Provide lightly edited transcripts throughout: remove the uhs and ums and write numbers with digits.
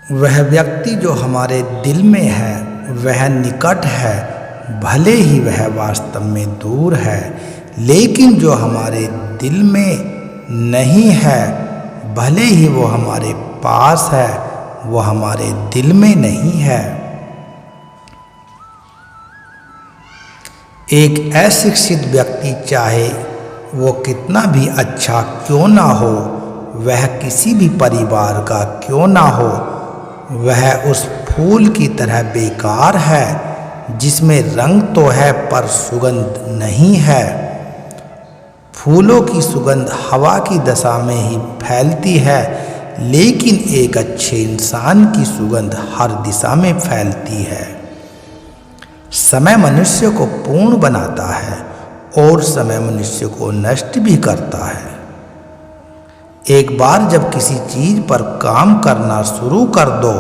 वह व्यक्ति जो हमारे दिल में है वह निकट है, भले ही वह वास्तव में दूर है। लेकिन जो हमारे दिल में नहीं है, भले ही वो हमारे पास है, वो हमारे दिल में नहीं है। एक अशिक्षित व्यक्ति चाहे वो कितना भी अच्छा क्यों ना हो, वह किसी भी परिवार का क्यों ना हो, वह उस फूल की तरह बेकार है जिसमें रंग तो है पर सुगंध नहीं है। फूलों की सुगंध हवा की दशा में ही फैलती है, लेकिन एक अच्छे इंसान की सुगंध हर दिशा में फैलती है। समय मनुष्य को पूर्ण बनाता है और समय मनुष्य को नष्ट भी करता है। एक बार जब किसी चीज पर काम करना शुरू कर दो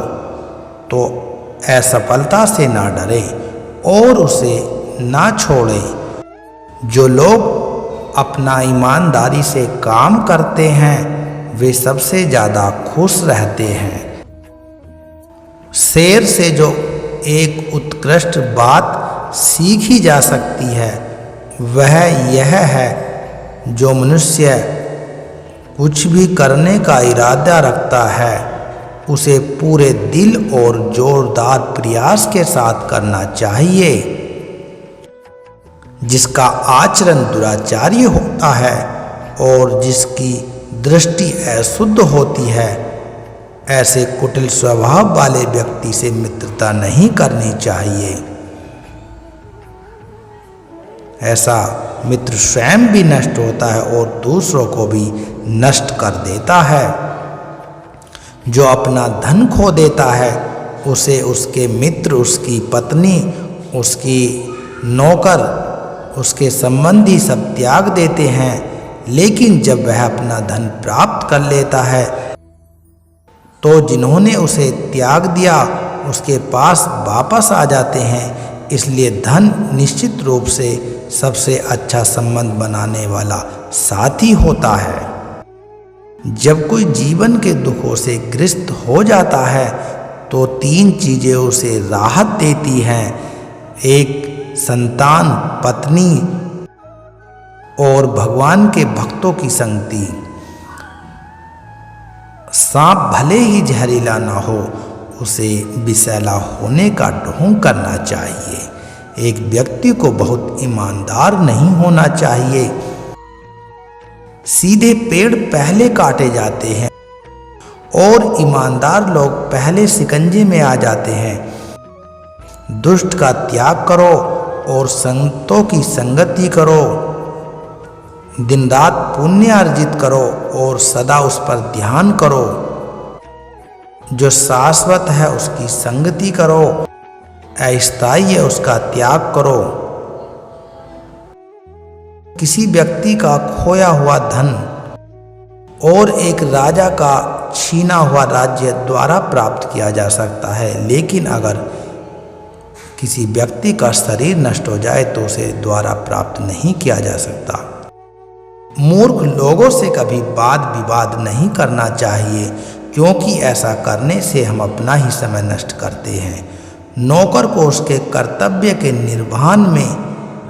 तो असफलता से ना डरे और उसे ना छोड़े। जो लोग अपना ईमानदारी से काम करते हैं वे सबसे ज़्यादा खुश रहते हैं। शेर से जो एक उत्कृष्ट बात सीखी जा सकती है वह यह है, जो मनुष्य कुछ भी करने का इरादा रखता है उसे पूरे दिल और जोरदार प्रयास के साथ करना चाहिए। जिसका आचरण दुराचारी होता है और जिसकी दृष्टि अशुद्ध होती है, ऐसे कुटिल स्वभाव वाले व्यक्ति से मित्रता नहीं करनी चाहिए। ऐसा मित्र स्वयं भी नष्ट होता है और दूसरों को भी नष्ट कर देता है। जो अपना धन खो देता है उसे उसके मित्र, उसकी पत्नी, उसकी नौकर, उसके संबंधी सब त्याग देते हैं। लेकिन जब वह अपना धन प्राप्त कर लेता है तो जिन्होंने उसे त्याग दिया उसके पास वापस आ जाते हैं। इसलिए धन निश्चित रूप से सबसे अच्छा संबंध बनाने वाला साथी होता है। जब कोई जीवन के दुखों से ग्रस्त हो जाता है तो 3 चीजें उसे राहत देती हैं। एक, संतान, पत्नी और भगवान के भक्तों की संगति। सांप भले ही जहरीला ना हो, उसे विषैला होने का ढोंग करना चाहिए। एक व्यक्ति को बहुत ईमानदार नहीं होना चाहिए। सीधे पेड़ पहले काटे जाते हैं और ईमानदार लोग पहले शिकंजे में आ जाते हैं। दुष्ट का त्याग करो और संतों की संगति करो। दिन रात पुण्य अर्जित करो और सदा उस पर ध्यान करो। जो शाश्वत है उसकी संगति करो, अस्थायी है उसका त्याग करो। किसी व्यक्ति का खोया हुआ धन और एक राजा का छीना हुआ राज्य द्वारा प्राप्त किया जा सकता है, लेकिन अगर किसी व्यक्ति का शरीर नष्ट हो जाए तो उसे द्वारा प्राप्त नहीं किया जा सकता। मूर्ख लोगों से कभी वाद विवाद नहीं करना चाहिए, क्योंकि ऐसा करने से हम अपना ही समय नष्ट करते हैं। नौकर को उसके कर्तव्य के निर्वहन में,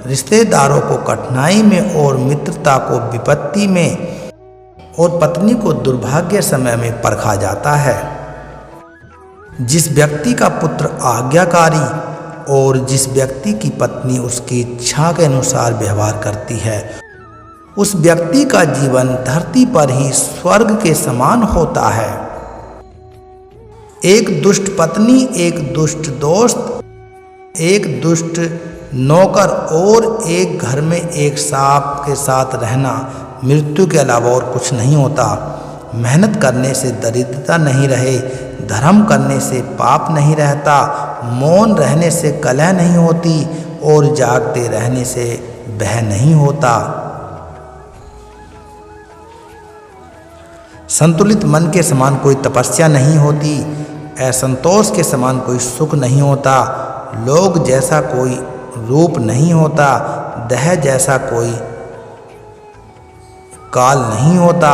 रिश्तेदारों को कठिनाई में और मित्रता को विपत्ति में और पत्नी को दुर्भाग्य समय में परखा जाता है। जिस व्यक्ति का पुत्र आज्ञाकारी और जिस व्यक्ति की पत्नी उसकी इच्छा के अनुसार व्यवहार करती है, उस व्यक्ति का जीवन धरती पर ही स्वर्ग के समान होता है। एक दुष्ट पत्नी, एक दुष्ट दोस्त, एक दुष्ट नौकर और एक घर में एक सांप के साथ रहना मृत्यु के अलावा और कुछ नहीं होता। मेहनत करने से दरिद्रता नहीं रहे, धर्म करने से पाप नहीं रहता, मौन रहने से कलह नहीं होती और जागते रहने से भय नहीं होता। संतुलित मन के समान कोई तपस्या नहीं होती, असंतोष के समान कोई सुख नहीं होता, लोग जैसा कोई रूप नहीं होता, देह जैसा कोई काल नहीं होता।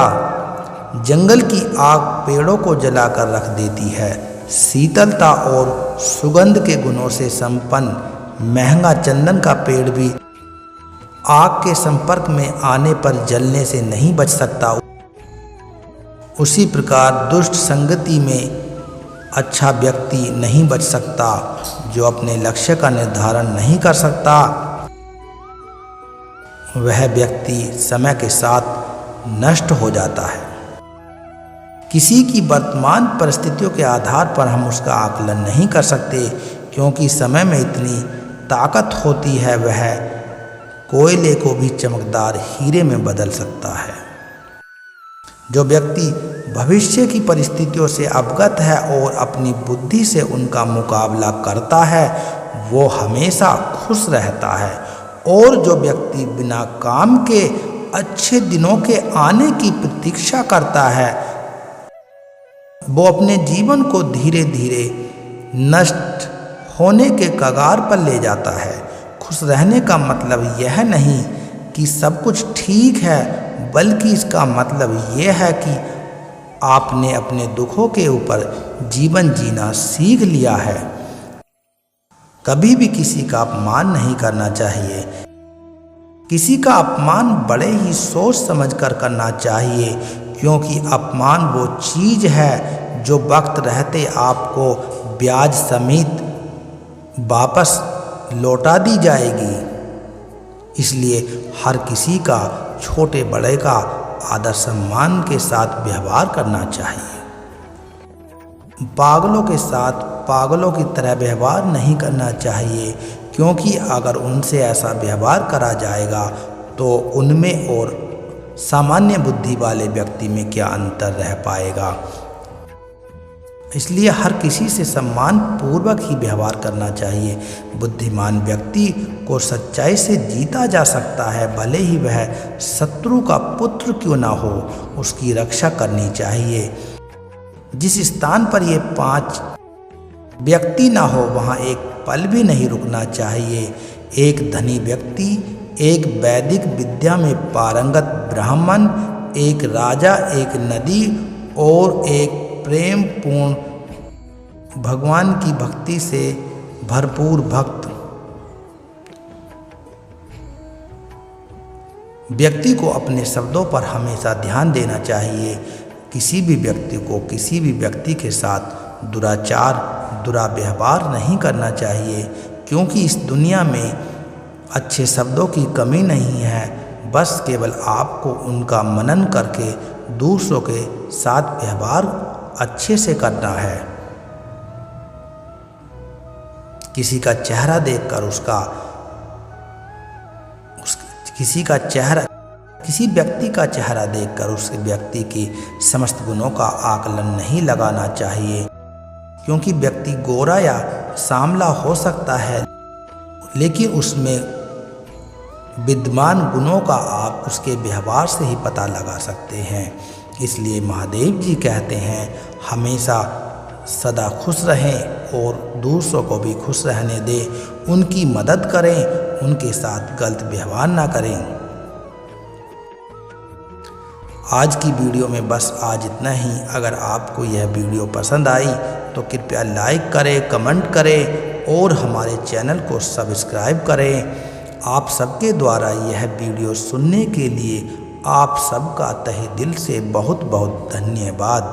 जंगल की आग पेड़ों को जलाकर रख देती है, शीतलता और सुगंध के गुणों से संपन्न महंगा चंदन का पेड़ भी आग के संपर्क में आने पर जलने से नहीं बच सकता। उसी प्रकार दुष्ट संगति में अच्छा व्यक्ति नहीं बच सकता। जो अपने लक्ष्य का निर्धारण नहीं कर सकता, वह व्यक्ति समय के साथ नष्ट हो जाता है। किसी की वर्तमान परिस्थितियों के आधार पर हम उसका आकलन नहीं कर सकते, क्योंकि समय में इतनी ताकत होती है, वह कोयले को भी चमकदार हीरे में बदल सकता है। जो व्यक्ति भविष्य की परिस्थितियों से अवगत है और अपनी बुद्धि से उनका मुकाबला करता है, वो हमेशा खुश रहता है। और जो व्यक्ति बिना काम के अच्छे दिनों के आने की प्रतीक्षा करता है, वो अपने जीवन को धीरे धीरे नष्ट होने के कगार पर ले जाता है। खुश रहने का मतलब यह नहीं कि सब कुछ ठीक है, बल्कि इसका मतलब यह है कि आपने अपने दुखों के ऊपर जीवन जीना सीख लिया है। कभी भी किसी का अपमान नहीं करना चाहिए। किसी का अपमान बड़े ही सोच समझकर करना चाहिए, क्योंकि अपमान वो चीज़ है जो वक्त रहते आपको ब्याज समेत वापस लौटा दी जाएगी। इसलिए हर किसी का छोटे बड़े का आदर सम्मान के साथ व्यवहार करना चाहिए। पागलों के साथ पागलों की तरह व्यवहार नहीं करना चाहिए, क्योंकि अगर उनसे ऐसा व्यवहार करा जाएगा तो उनमें और सामान्य बुद्धि वाले व्यक्ति में क्या अंतर रह पाएगा। इसलिए हर किसी से सम्मान पूर्वक ही व्यवहार करना चाहिए। बुद्धिमान व्यक्ति को सच्चाई से जीता जा सकता है, भले ही वह शत्रु का पुत्र क्यों ना हो, उसकी रक्षा करनी चाहिए। जिस स्थान पर ये 5 व्यक्ति ना हो, वहाँ एक पल भी नहीं रुकना चाहिए। एक धनी व्यक्ति, एक वैदिक विद्या में पारंगत ब्राह्मण, एक राजा, एक नदी और एक प्रेम पूर्ण भगवान की भक्ति से भरपूर भक्त व्यक्ति को अपने शब्दों पर हमेशा ध्यान देना चाहिए। किसी भी व्यक्ति को किसी भी व्यक्ति के साथ दुराचार दुराव्यवहार नहीं करना चाहिए, क्योंकि इस दुनिया में अच्छे शब्दों की कमी नहीं है। बस केवल आपको उनका मनन करके दूसरों के साथ व्यवहार अच्छे से करना है। किसी का चेहरा देखकर किसी व्यक्ति का चेहरा देखकर उस व्यक्ति की समस्त गुणों का आकलन नहीं लगाना चाहिए, क्योंकि व्यक्ति गोरा या सांवला हो सकता है, लेकिन उसमें विद्यमान गुणों का आप उसके व्यवहार से ही पता लगा सकते हैं। इसलिए महादेव जी कहते हैं, हमेशा सदा खुश रहें और दूसरों को भी खुश रहने दें, उनकी मदद करें, उनके साथ गलत व्यवहार ना करें। आज की वीडियो में बस आज इतना ही। अगर आपको यह वीडियो पसंद आई तो कृपया लाइक करें, कमेंट करें और हमारे चैनल को सब्सक्राइब करें। आप सबके द्वारा यह वीडियो सुनने के लिए आप सबका तहे दिल से बहुत बहुत धन्यवाद।